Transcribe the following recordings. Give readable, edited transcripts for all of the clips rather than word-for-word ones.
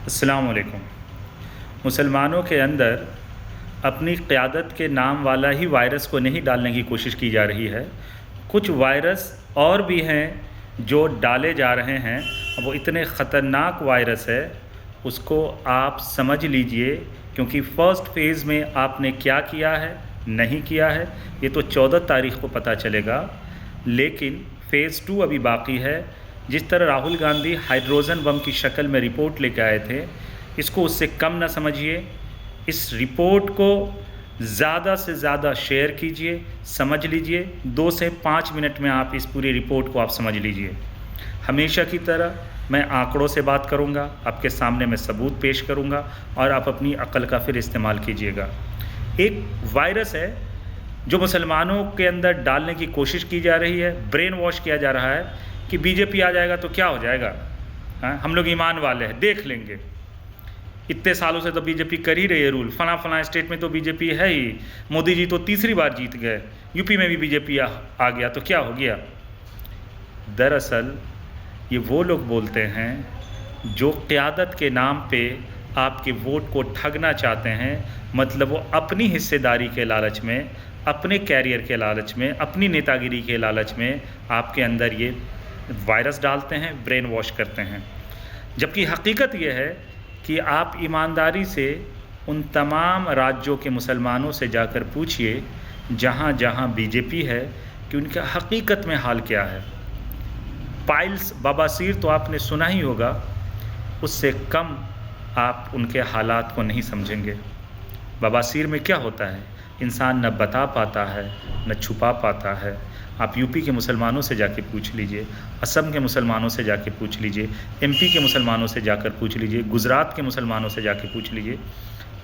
अस्सलाम वालेकुम। मुसलमानों के अंदर अपनी क़यादत के नाम वाला ही वायरस को नहीं डालने की कोशिश की जा रही है। कुछ वायरस और भी हैं जो डाले जा रहे हैं, वो इतने ख़तरनाक वायरस है उसको आप समझ लीजिए, क्योंकि फ़र्स्ट फ़ेज़ में आपने क्या किया है नहीं किया है ये तो 14 तारीख़ को पता चलेगा, लेकिन फ़ेज़ 2 अभी बाकी है। जिस तरह राहुल गांधी हाइड्रोजन बम की शक्ल में रिपोर्ट लेकर आए थे, इसको उससे कम ना समझिए। इस रिपोर्ट को ज़्यादा से ज़्यादा शेयर कीजिए, समझ लीजिए। 2 से 5 मिनट में आप इस पूरी रिपोर्ट को आप समझ लीजिए। हमेशा की तरह मैं आंकड़ों से बात करूंगा, आपके सामने मैं सबूत पेश करूंगा और आप अपनी अक्ल का फिर इस्तेमाल कीजिएगा। एक वायरस है जो मुसलमानों के अंदर डालने की कोशिश की जा रही है, ब्रेन वॉश किया जा रहा है कि बीजेपी आ जाएगा तो क्या हो जाएगा, हम लोग ईमान वाले हैं, देख लेंगे। इतने सालों से तो बीजेपी कर ही रही है रूल, फला स्टेट में तो बीजेपी है ही, मोदी जी तो तीसरी बार जीत गए, यूपी में भी बीजेपी आ गया तो क्या हो गया। दरअसल ये वो लोग बोलते हैं जो क़यादत के नाम पे आपके वोट को ठगना चाहते हैं, मतलब वो अपनी हिस्सेदारी के लालच में, अपने कैरियर के लालच में, अपनी नेतागिरी के लालच में आपके अंदर ये वायरस डालते हैं, ब्रेन वॉश करते हैं। जबकि हकीकत यह है कि आप ईमानदारी से उन तमाम राज्यों के मुसलमानों से जाकर पूछिए जहाँ जहाँ बीजेपी है कि उनका हकीकत में हाल क्या है। पाइल्स बवासीर तो आपने सुना ही होगा, उससे कम आप उनके हालात को नहीं समझेंगे। बवासीर में क्या होता है, इंसान न बता पाता है न छुपा पाता है। आप यूपी के मुसलमानों से जाके पूछ लीजिए, असम के मुसलमानों से जाके पूछ लीजिए, एमपी के मुसलमानों से जाकर पूछ लीजिए, गुजरात के मुसलमानों से जाके पूछ लीजिए।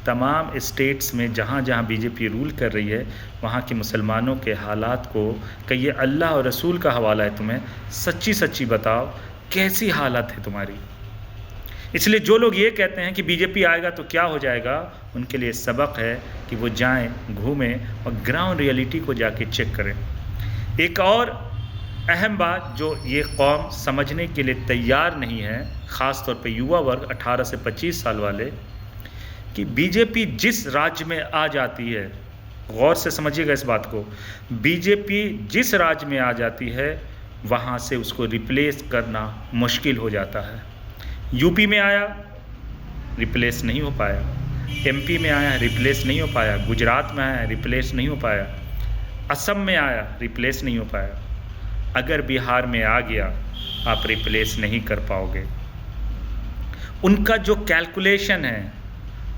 तमाम स्टेट्स में जहाँ जहाँ बीजेपी रूल कर रही है वहाँ के मुसलमानों के हालात को कहिए अल्लाह और रसूल का हवाला है, तुम्हें सच्ची सच्ची बताओ कैसी हालत है तुम्हारी। इसलिए जो लोग ये कहते हैं कि बीजेपी आएगा तो क्या हो जाएगा, उनके लिए सबक है कि वो जाएं, घूमें और ग्राउंड रियलिटी को जाके चेक करें। एक और अहम बात जो ये कौम समझने के लिए तैयार नहीं है, ख़ास तौर पे युवा वर्ग 18 से 25 साल वाले, कि बीजेपी जिस राज्य में आ जाती है, गौर से समझिएगा इस बात को, बीजेपी जिस राज्य में आ जाती है वहाँ से उसको रिप्लेस करना मुश्किल हो जाता है। यूपी में आया, रिप्लेस नहीं हो पाया, एमपी में आया, रिप्लेस नहीं हो पाया, गुजरात में आया, रिप्लेस नहीं हो पाया, असम में आया, रिप्लेस नहीं हो पाया। अगर बिहार में आ गया आप रिप्लेस नहीं कर पाओगे। उनका जो कैलकुलेशन है,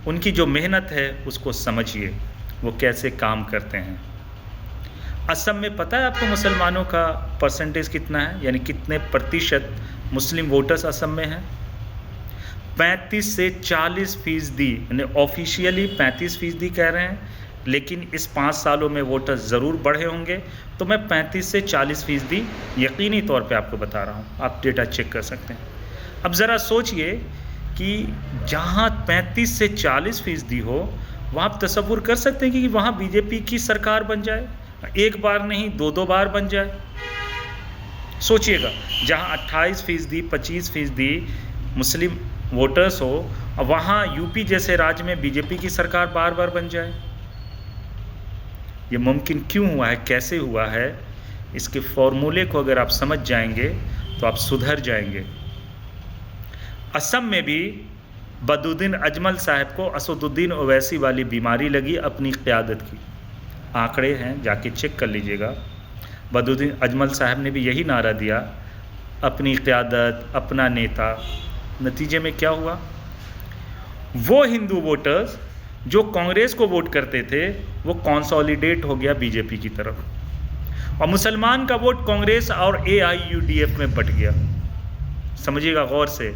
उनकी जो मेहनत है, उसको समझिए वो कैसे काम करते हैं। असम में पता है आपको मुसलमानों का परसेंटेज कितना है, यानी कितने प्रतिशत मुस्लिम वोटर्स असम में हैं? 35 से 40%, यानी ऑफिशियली 35% कह रहे हैं, लेकिन इस 5 सालों में वोटर्स ज़रूर बढ़े होंगे, तो मैं 35 से 40% यकीनी तौर पे आपको बता रहा हूँ, आप डेटा चेक कर सकते हैं। अब ज़रा सोचिए कि जहाँ 35 से 40% हो, वहाँ आप तसव्वुर कर सकते हैं कि वहाँ बीजेपी की सरकार बन जाए, एक बार नहीं 2-2 बार बन जाए। सोचिएगा, जहाँ 28%, 25% मुस्लिम वोटर्स हो, वहाँ यूपी जैसे राज्य में बीजेपी की सरकार बार बार बन जाए। ये मुमकिन क्यों हुआ है, कैसे हुआ है, इसके फॉर्मूले को अगर आप समझ जाएंगे तो आप सुधर जाएंगे। असम में भी बदुद्दीन अजमल साहब को असदुद्दीन ओवैसी वाली बीमारी लगी अपनी क़यादत की। आंकड़े हैं, जाके चेक कर लीजिएगा। बदुद्दीन अजमल साहब ने भी यही नारा दिया, अपनी क़यादत, अपना नेता। नतीजे में क्या हुआ, वो हिंदू वोटर्स जो कांग्रेस को वोट करते थे वो कंसोलिडेट हो गया बीजेपी की तरफ, और मुसलमान का वोट कांग्रेस और AIUDF में बट गया। समझिएगा गौर से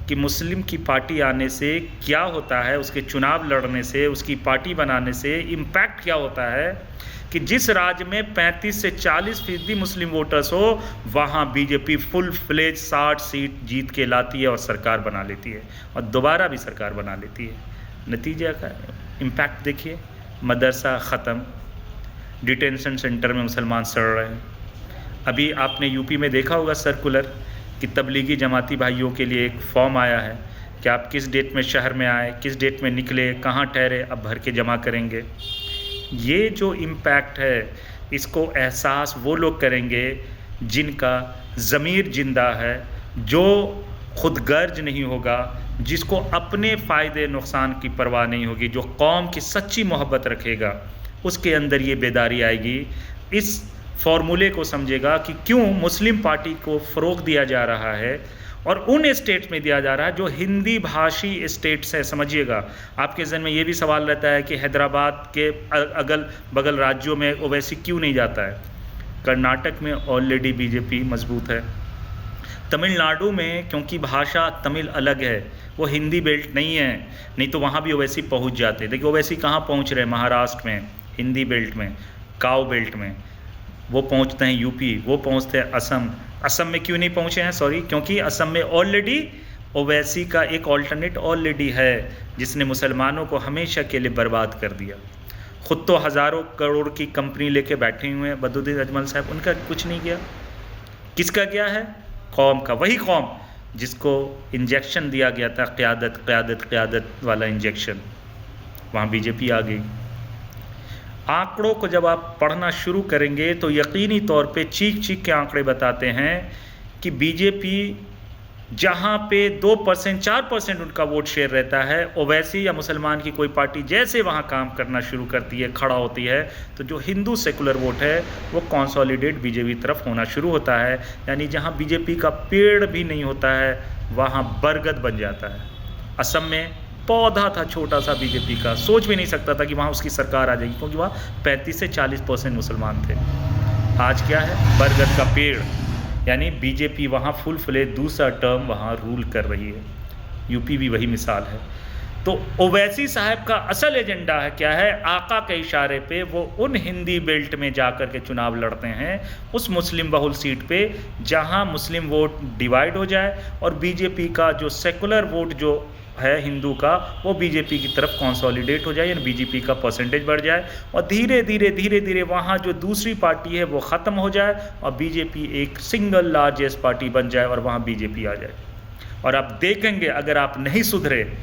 कि मुस्लिम की पार्टी आने से क्या होता है, उसके चुनाव लड़ने से, उसकी पार्टी बनाने से इम्पैक्ट क्या होता है कि जिस राज्य में 35 से 40% मुस्लिम वोटर्स हो, वहाँ बीजेपी फुल फ्लेज 60 सीट जीत के लाती है और सरकार बना लेती है, और दोबारा भी सरकार बना लेती है। नतीजा का इम्पैक्ट देखिए, मदरसा ख़त्म, डिटेंशन सेंटर में मुसलमान सड़ रहे हैं। अभी आपने यूपी में देखा होगा सर्कुलर कि तबलीगी जमाती भाइयों के लिए एक फॉर्म आया है कि आप किस डेट में शहर में आए, किस डेट में निकले, कहाँ ठहरे, अब भर के जमा करेंगे। ये जो इम्पैक्ट है इसको एहसास वो लोग करेंगे जिनका ज़मीर जिंदा है, जो खुदगर्ज नहीं होगा, जिसको अपने फ़ायदे नुकसान की परवाह नहीं होगी, जो कौम की सच्ची मोहब्बत रखेगा, उसके अंदर ये बेदारी आएगी। इस फॉर्मूले को समझेगा कि क्यों मुस्लिम पार्टी को फ़रोग़ दिया जा रहा है और उन स्टेट्स में दिया जा रहा है जो हिंदी भाषी स्टेट्स है। समझिएगा, आपके जहन में ये भी सवाल रहता है कि हैदराबाद के अगल बगल राज्यों में ओवैसी क्यों नहीं जाता है। कर्नाटक में ऑलरेडी बीजेपी मजबूत है। तमिलनाडु में क्योंकि भाषा तमिल अलग है, वो हिंदी बेल्ट नहीं है, नहीं तो वहाँ भी ओवैसी पहुँच जाते। देखिए ओवैसी कहाँ पहुँच रहे हैं, महाराष्ट्र में हिंदी बेल्ट में, काव बेल्ट में, वो पहुँचते हैं यूपी, वो पहुँचते हैं असम। असम में क्यों नहीं पहुँचे हैं, सॉरी, क्योंकि असम में ऑलरेडी ओवैसी का एक ऑल्टरनेट ऑलरेडी है जिसने मुसलमानों को हमेशा के लिए बर्बाद कर दिया। ख़ुद तो हज़ारों करोड़ की कंपनी लेके बैठे हुए हैं बदरुद्दीन अजमल साहब, उनका कुछ नहीं किया। किसका किया है? कौम का। वही कौम जिसको इंजेक्शन दिया गया था, क़यादत क़यादत क़यादत वाला इंजेक्शन, वहाँ बीजेपी आ गई। आंकड़ों को जब आप पढ़ना शुरू करेंगे तो यकीनी तौर पे चीख चीख के आंकड़े बताते हैं कि बीजेपी जहाँ पे 2% 4% उनका वोट शेयर रहता है, ओवैसी या मुसलमान की कोई पार्टी जैसे वहाँ काम करना शुरू करती है, खड़ा होती है, तो जो हिंदू सेकुलर वोट है वो कंसोलिडेट बीजेपी तरफ होना शुरू होता है। यानी जहाँ बीजेपी का पेड़ भी नहीं होता है वहाँ बरगद बन जाता है। असम में पौधा था छोटा सा बीजेपी का, सोच भी नहीं सकता था कि वहाँ उसकी सरकार आ जाएगी, क्योंकि वहाँ 35 से 40% मुसलमान थे। आज क्या है? बरगद का पेड़। यानी बीजेपी वहाँ फुल फ्ले दूसरा टर्म वहाँ रूल कर रही है। यूपी भी वही मिसाल है। तो ओवैसी साहब का असल एजेंडा है क्या है? आका के इशारे पे वो उन हिंदी बेल्ट में जाकर के चुनाव लड़ते हैं, उस मुस्लिम बहुल सीट पे जहाँ मुस्लिम वोट डिवाइड हो जाए और बीजेपी का जो सेकुलर वोट जो है हिंदू का, वो बीजेपी की तरफ कंसोलिडेट हो जाए, यानी बीजेपी का परसेंटेज बढ़ जाए और धीरे धीरे वहाँ जो दूसरी पार्टी है वो ख़त्म हो जाए और बीजेपी एक सिंगल लार्जेस्ट पार्टी बन जाए और वहाँ बीजेपी आ जाए। और आप देखेंगे अगर आप नहीं सुधरे,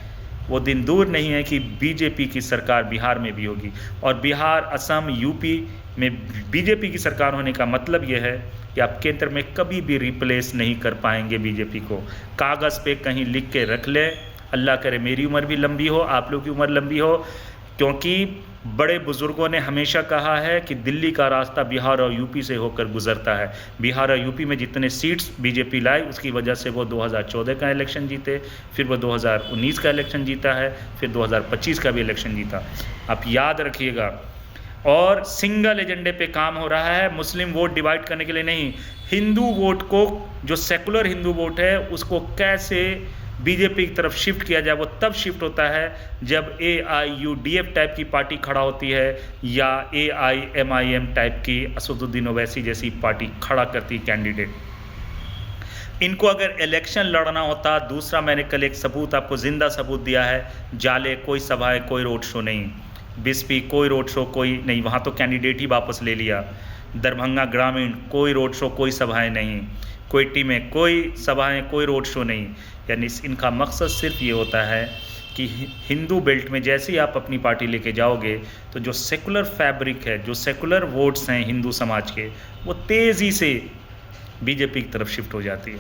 वो दिन दूर नहीं है कि बीजेपी की सरकार बिहार में भी होगी। और बिहार, असम, यूपी में बीजेपी की सरकार होने का मतलब ये है कि आप केंद्र में कभी भी रिप्लेस नहीं कर पाएंगे बीजेपी को। कागज़ पे कहीं लिख के रख लें, अल्लाह करे मेरी उम्र भी लंबी हो, आप लोग की उम्र लंबी हो, क्योंकि बड़े बुज़ुर्गों ने हमेशा कहा है कि दिल्ली का रास्ता बिहार और यूपी से होकर गुजरता है। बिहार और यूपी में जितने सीट्स बीजेपी लाई उसकी वजह से वो 2014 का इलेक्शन जीते, फिर वो 2019 का इलेक्शन जीता है, फिर 2025 का भी इलेक्शन जीता। आप याद रखिएगा। और सिंगल एजेंडे पे काम हो रहा है, मुस्लिम वोट डिवाइड करने के लिए नहीं, हिंदू वोट को, जो सेकुलर हिंदू वोट है उसको कैसे बीजेपी की तरफ शिफ्ट किया जाए। वो तब शिफ्ट होता है जब AIUDF टाइप की पार्टी खड़ा होती है या AIMIM टाइप की असदुद्दीन ओवैसी जैसी पार्टी खड़ा करती कैंडिडेट। इनको अगर इलेक्शन लड़ना होता, दूसरा मैंने कल एक सबूत आपको ज़िंदा सबूत दिया है, जाले कोई सभाएं, कोई रोड शो नहीं, बिस्पी कोई रोड शो कोई नहीं, वहाँ तो कैंडिडेट ही वापस ले लिया। दरभंगा ग्रामीण कोई रोड शो कोई सभाएँ नहीं, कोयटी में कोई सभाएं कोई रोड शो नहीं। यानी इनका मकसद सिर्फ ये होता है कि हिंदू बेल्ट में जैसे ही आप अपनी पार्टी लेके जाओगे तो जो सेकुलर फैब्रिक है, जो सेकुलर वोट्स हैं हिंदू समाज के, वो तेज़ी से बीजेपी की तरफ शिफ्ट हो जाती है।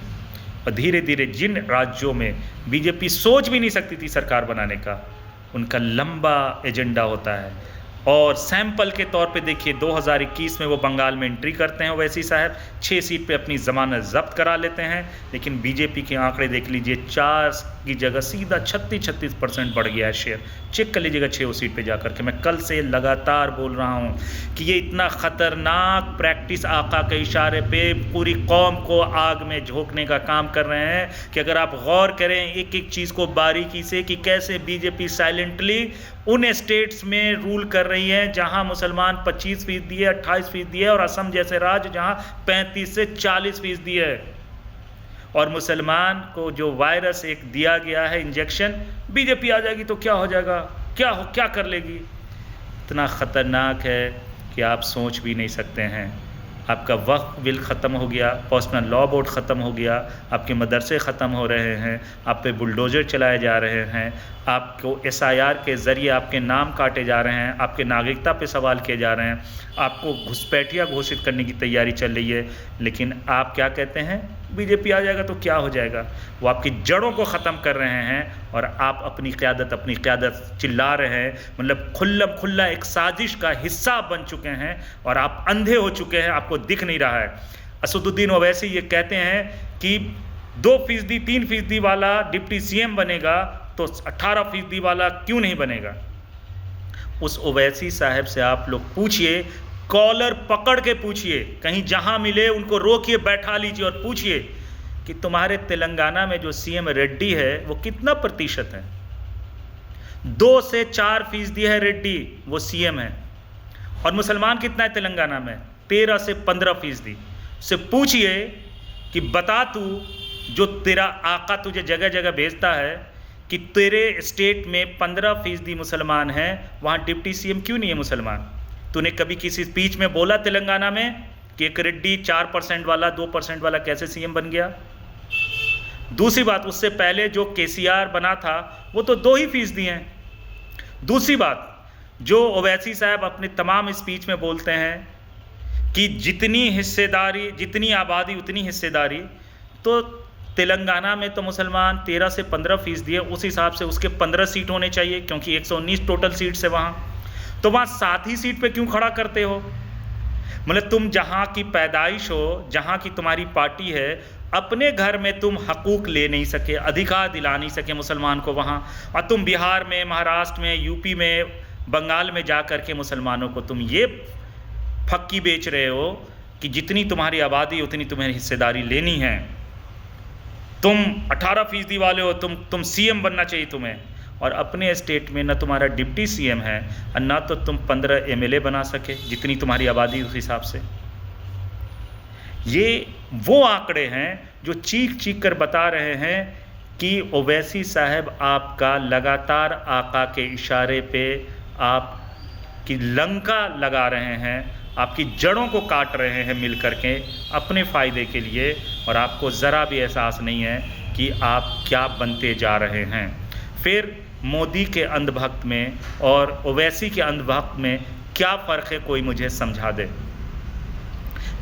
और धीरे धीरे जिन राज्यों में बीजेपी सोच भी नहीं सकती थी सरकार बनाने का, उनका लंबा एजेंडा होता है। और सैंपल के तौर पे देखिए 2021 में वो बंगाल में एंट्री करते हैं ओवैसी साहब, 6 सीट पे अपनी ज़मानत ज़ब्त करा लेते हैं, लेकिन बीजेपी के आंकड़े देख लीजिए, 4 की जगह सीधा 36% बढ़ गया है शेयर। चेक कर लीजिएगा 6 सीट पे जाकर के। मैं कल से लगातार बोल रहा हूँ कि ये इतना ख़तरनाक प्रैक्टिस आका के इशारे पे पूरी कौम को आग में झोंकने का काम कर रहे हैं कि अगर आप गौर करें एक एक चीज़ को बारीकी से कि कैसे बीजेपी साइलेंटली उन स्टेट्स में रूल कर रही है जहां मुसलमान 25% है, 28% है, और असम जैसे राज्य जहां 35 से 40% है। और मुसलमान को जो वायरस एक दिया गया है इंजेक्शन, बीजेपी आ जाएगी तो क्या हो जाएगा, क्या कर लेगी। इतना ख़तरनाक है कि आप सोच भी नहीं सकते हैं। आपका वक्फ बिल ख़त्म हो गया, पर्सनल लॉ बोर्ड ख़त्म हो गया, आपके मदरसे ख़त्म हो रहे हैं, आप पे बुलडोज़र चलाए जा रहे हैं, आपको SIR के ज़रिए आपके नाम काटे जा रहे हैं, आपके नागरिकता पे सवाल किए जा रहे हैं, आपको घुसपैठिया घोषित करने की तैयारी चल रही है। लेकिन आप क्या कहते हैं, बीजेपी आ जाएगा तो क्या हो जाएगा। वो आपकी जड़ों को ख़त्म कर रहे हैं और आप अपनी क़यादत चिल्ला रहे हैं। मतलब खुल्ला एक साजिश का हिस्सा बन चुके हैं और आप अंधे हो चुके हैं, आपको दिख नहीं रहा है। असदुद्दीन ओवैसी ये कहते हैं कि 2% 3% वाला डिप्टी CM बनेगा तो 18% वाला क्यों नहीं बनेगा। उस ओवैसी साहब से आप लोग पूछिए, कॉलर पकड़ के पूछिए, कहीं जहां मिले उनको रोकिए, बैठा लीजिए और पूछिए कि तुम्हारे तेलंगाना में जो CM रेड्डी है वो कितना प्रतिशत है। 2 से 4% है रेड्डी, वो CM है। और मुसलमान कितना है तेलंगाना में, 13 से 15%। से पूछिए कि बता तू, जो तेरा आका तुझे जगह जगह भेजता है कि तेरे स्टेट में 15% मुसलमान हैं, वहाँ डिप्टी CM क्यों नहीं है मुसलमान। तूने कभी किसी स्पीच में बोला तेलंगाना में कि एक रेड्डी 4% वाला 2% वाला कैसे CM बन गया। दूसरी बात, उससे पहले जो KCR बना था वो तो 2% हैं। दूसरी बात, जो ओवैसी साहब अपने तमाम स्पीच में बोलते हैं कि जितनी हिस्सेदारी, जितनी आबादी उतनी हिस्सेदारी, तो तेलंगाना में तो मुसलमान 13 से 15% है, उस हिसाब से उसके 15 सीट होने चाहिए क्योंकि 119 टोटल सीट्स है वहाँ। तो वहाँ 7 ही सीट पे क्यों खड़ा करते हो। मतलब तुम जहाँ की पैदाइश हो, जहाँ की तुम्हारी पार्टी है, अपने घर में तुम हकूक ले नहीं सके, अधिकार दिला नहीं सके मुसलमान को वहाँ, और तुम बिहार में, महाराष्ट्र में, यूपी में, बंगाल में जा कर के मुसलमानों को तुम ये फक्की बेच रहे हो कि जितनी तुम्हारी आबादी उतनी तुम्हें हिस्सेदारी लेनी है। तुम 18% वाले हो, तुम CM बनना चाहिए तुम्हें, और अपने स्टेट में न तुम्हारा डिप्टी CM है और ना तो तुम 15 MLA बना सके जितनी तुम्हारी आबादी उस हिसाब से। ये वो आंकड़े हैं जो चीख चीख कर बता रहे हैं कि ओवैसी साहब आपका लगातार आका के इशारे पे आपकी लंका लगा रहे हैं, आपकी जड़ों को काट रहे हैं मिल करके अपने फ़ायदे के लिए, और आपको ज़रा भी एहसास नहीं है कि आप क्या बनते जा रहे हैं। फिर मोदी के अंधभक्त में और ओवैसी के अंधभक्त में क्या फ़र्क है, कोई मुझे समझा दे।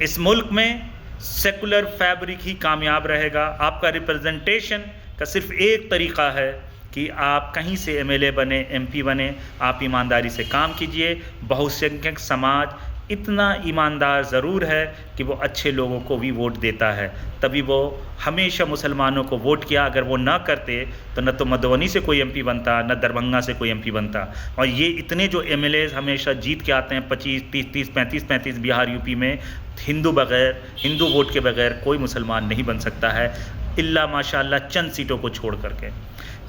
इस मुल्क में सेकुलर फैब्रिक ही कामयाब रहेगा। आपका रिप्रेजेंटेशन का सिर्फ एक तरीक़ा है कि आप कहीं से MLA बने, MP बने, आप ईमानदारी से काम कीजिए। बहुसंख्यक समाज इतना ईमानदार ज़रूर है कि वो अच्छे लोगों को भी वोट देता है, तभी वो हमेशा मुसलमानों को वोट किया। अगर वो ना करते तो न तो मधुबनी से कोई MP बनता, न दरभंगा से कोई MP बनता। और ये इतने जो MLAs हमेशा जीत के आते हैं 25, 30, 35 बिहार यूपी में, हिंदू वोट के बगैर कोई मुसलमान नहीं बन सकता है, इल्ला माशाअल्लाह चंद सीटों को छोड़ करके।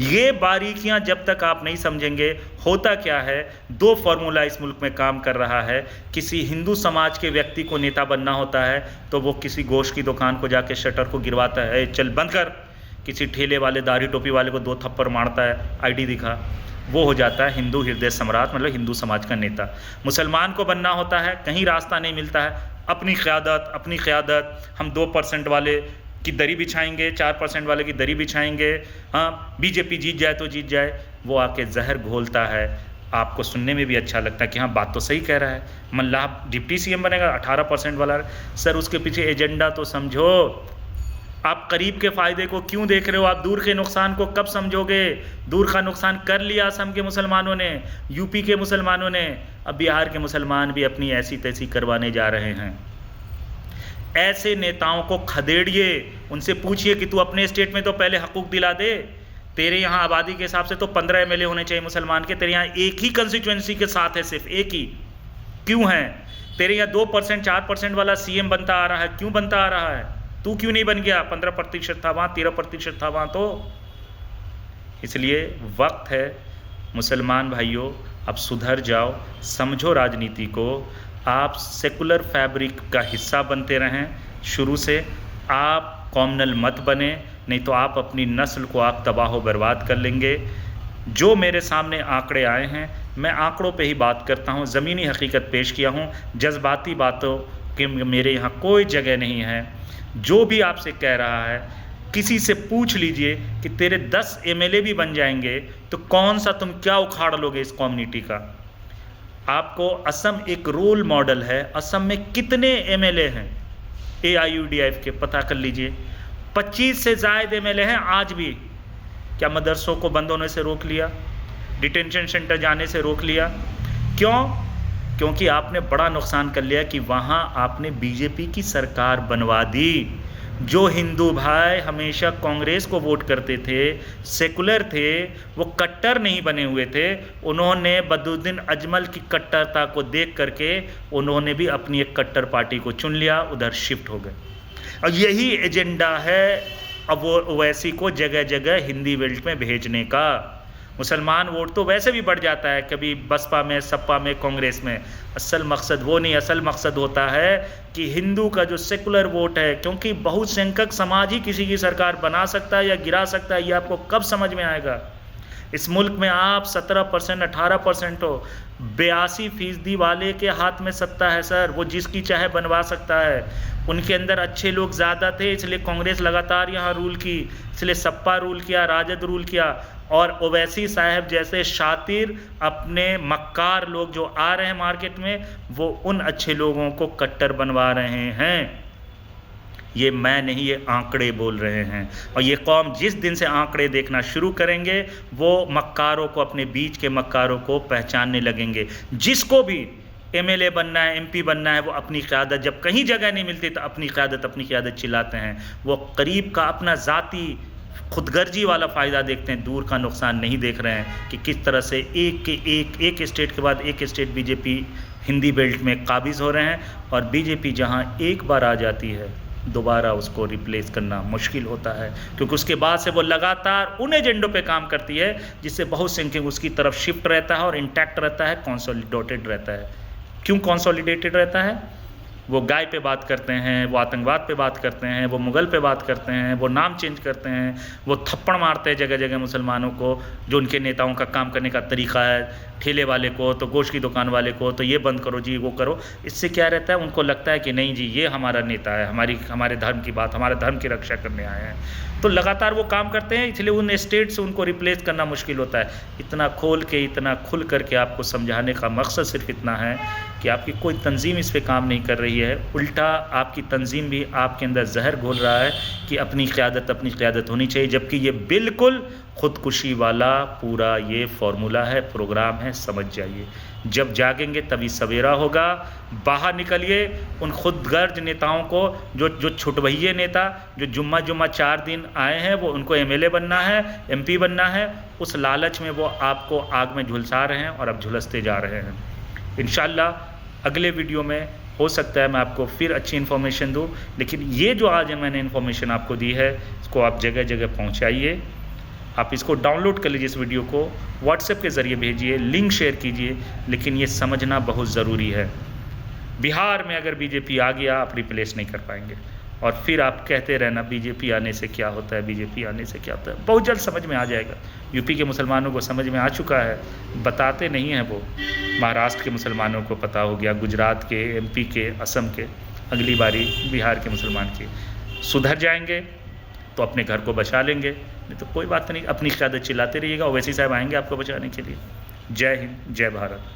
ये बारीकियां जब तक आप नहीं समझेंगे, होता क्या है, 2 फार्मूला इस मुल्क में काम कर रहा है। किसी हिंदू समाज के व्यक्ति को नेता बनना होता है तो वो किसी गोश्त की दुकान को जाके शटर को गिरवाता है, चल बंद कर। किसी ठेले वाले, दाढ़ी टोपी वाले को 2 थप्पड़ मारता है, ID दिखा, वो हो जाता है हिंदू हृदय सम्राट, मतलब हिंदू समाज का नेता। मुसलमान को बनना होता है, कहीं रास्ता नहीं मिलता है, अपनी क़यादत, हम 2% वाले की दरी बिछाएंगे, 4% वाले की दरी बिछाएंगे, हाँ बीजेपी जीत जाए तो जीत जाए। वो आके जहर घोलता है। आपको सुनने में भी अच्छा लगता है कि हाँ बात तो सही कह रहा है, मल्लाह डिप्टी CM बनेगा 18% वाला। सर उसके पीछे एजेंडा तो समझो। आप करीब के फ़ायदे को क्यों देख रहे हो, आप दूर के नुकसान को कब समझोगे। दूर का नुकसान कर लिया असम के मुसलमानों ने, यूपी के मुसलमानों ने, अब बिहार के मुसलमान भी अपनी ऐसी तैसी करवाने जा रहे हैं। ऐसे नेताओं को खदेड़िए, उनसे पूछिए कि तू अपने स्टेट में तो पहले हकूक दिला दे। तेरे यहाँ आबादी के हिसाब से तो 15 MLA होने चाहिए मुसलमान के, तेरे यहाँ एक ही कंस्टिट्यूएंसी के साथ है, सिर्फ एक ही, क्यों है। तेरे यहाँ 2% 4% वाला CM बनता आ रहा है, क्यों बनता आ रहा है, तू क्यों नहीं बन गया। 15% था वहाँ, 13% था वहाँ। तो इसलिए वक्त है मुसलमान भाइयों, अब सुधर जाओ, समझो राजनीति को। आप सेकुलर फैब्रिक का हिस्सा बनते रहें शुरू से, आप कॉमनल मत बने, नहीं तो आप अपनी नस्ल को आप तबाह व बर्बाद कर लेंगे। जो मेरे सामने आंकड़े आए हैं, मैं आंकड़ों पे ही बात करता हूँ, ज़मीनी हकीकत पेश किया हूँ। जज्बाती बातों कि मेरे यहाँ कोई जगह नहीं है। जो भी आपसे कह रहा है, किसी से पूछ लीजिए कि तेरे 10 एमएलए भी बन जाएंगे तो कौन सा तुम क्या उखाड़ लोगे इस कम्युनिटी का। आपको असम एक रोल मॉडल है। असम में कितने एमएलए हैं AIUDF के, पता कर लीजिए। 25 से ज़्यादा एमएलए हैं आज भी। क्या मदरसों को बंद होने से रोक लिया, डिटेंशन सेंटर जाने से रोक लिया? क्यों? क्योंकि आपने बड़ा नुकसान कर लिया कि वहाँ आपने बीजेपी की सरकार बनवा दी। जो हिंदू भाई हमेशा कांग्रेस को वोट करते थे, सेकुलर थे, वो कट्टर नहीं बने हुए थे, उन्होंने बदरुद्दीन अजमल की कट्टरता को देख करके उन्होंने भी अपनी एक कट्टर पार्टी को चुन लिया, उधर शिफ्ट हो गए। और यही एजेंडा है अब वो ओवैसी को जगह जगह हिंदी बेल्ट में भेजने का। मुसलमान वोट तो वैसे भी बढ़ जाता है, कभी बसपा में, सपा में, कांग्रेस में। असल मकसद वो नहीं, असल मकसद होता है कि हिंदू का जो सेकुलर वोट है, क्योंकि बहुसंख्यक समाज ही किसी की सरकार बना सकता है या गिरा सकता है। ये आपको कब समझ में आएगा? इस मुल्क में आप 17%, 18% हो, 82% वाले के हाथ में सत्ता है सर। वो जिसकी चाहे बनवा सकता है। उनके अंदर अच्छे लोग ज़्यादा थे, इसलिए कांग्रेस लगातार यहाँ रूल की, इसलिए सपा रूल किया, राजद रूल किया। और ओवैसी साहब जैसे शातिर अपने मक्कार लोग जो आ रहे हैं मार्केट में, वो उन अच्छे लोगों को कट्टर बनवा रहे हैं। ये मैं नहीं, ये आंकड़े बोल रहे हैं। और ये कौम जिस दिन से आंकड़े देखना शुरू करेंगे, वो मक्कारों को, अपने बीच के मक्कारों को पहचानने लगेंगे। जिसको भी MLA बनना है, MP बनना है, वो अपनी क़यादत, जब कहीं जगह नहीं मिलती तो अपनी क़यादत चिल्लाते हैं। वो करीब का अपना ज़ाती खुदगर्जी वाला फ़ायदा देखते हैं, दूर का नुकसान नहीं देख रहे हैं कि किस तरह से एक स्टेट के बाद एक स्टेट बीजेपी हिंदी बेल्ट में काबिज़ हो रहे हैं। और बीजेपी जहां एक बार आ जाती है, दोबारा उसको रिप्लेस करना मुश्किल होता है, क्योंकि उसके बाद से वो लगातार उन एजेंडों पे काम करती है जिससे बहुसंख्यक उसकी तरफ शिफ्ट रहता है और इंटैक्ट रहता है, कंसोलिडेटेड रहता है। क्यों कंसोलिडेटेड रहता है? वो गाय पे बात करते हैं, वो आतंकवाद पे बात करते हैं, वो मुग़ल पे बात करते हैं, वो नाम चेंज करते हैं, वो थप्पड़ मारते हैं जगह जगह मुसलमानों को, जो उनके नेताओं का काम करने का तरीका है। ठेले वाले को तो गोश्त की दुकान वाले को तो ये बंद करो जी, वो करो। इससे क्या रहता है, उनको लगता है कि नहीं जी ये हमारा नेता है, हमारे धर्म की बात, हमारे धर्म की रक्षा करने आए हैं। तो लगातार वो काम करते हैं, इसलिए उन स्टेट से उनको रिप्लेस करना मुश्किल होता है। इतना खोल के, इतना खुल करके आपको समझाने का मकसद सिर्फ इतना है कि आपकी कोई तंजीम इस पे काम नहीं कर रही है, उल्टा आपकी तंजीम भी आपके अंदर जहर घोल रहा है कि अपनी क़यादत होनी चाहिए, जबकि ये बिल्कुल ख़ुदकुशी वाला पूरा ये फार्मूला है, प्रोग्राम है। समझ जाइए, जब जागेंगे तभी सवेरा होगा। बाहर निकलिए उन खुदगर्ज नेताओं को, जो छुटभइये नेता, जो जुम्मा 4 दिन आए हैं, वो उनको MLA बनना है, MP बनना है, उस लालच में वो आपको आग में झुलसा रहे हैं और अब झुलसते जा रहे हैं। इंशाअल्लाह अगले वीडियो में हो सकता है मैं आपको फिर अच्छी इन्फॉर्मेशन दूँ, लेकिन ये जो आज मैंने इन्फॉर्मेशन आपको दी है, इसको आप जगह जगह पहुँचाइए। आप इसको डाउनलोड कर लीजिए, इस वीडियो को व्हाट्सएप के ज़रिए भेजिए, लिंक शेयर कीजिए। लेकिन ये समझना बहुत ज़रूरी है, बिहार में अगर बीजेपी आ गया, आप रिप्लेस नहीं कर पाएंगे। और फिर आप कहते रहना बीजेपी आने से क्या होता है, बीजेपी आने से क्या होता है। बहुत जल्द समझ में आ जाएगा। यूपी के मुसलमानों को समझ में आ चुका है, बताते नहीं हैं वो। महाराष्ट्र के मुसलमानों को पता हो गया, गुजरात के, MP के, असम के। अगली बारी बिहार के मुसलमान की सुधर जाएंगे तो अपने घर को बचा लेंगे, नहीं तो कोई बात नहीं, अपनी क़यादत चिल्लाते रहिएगा। ओवैसी साहब आएंगे आपको बचाने के लिए। जय हिंद, जय भारत।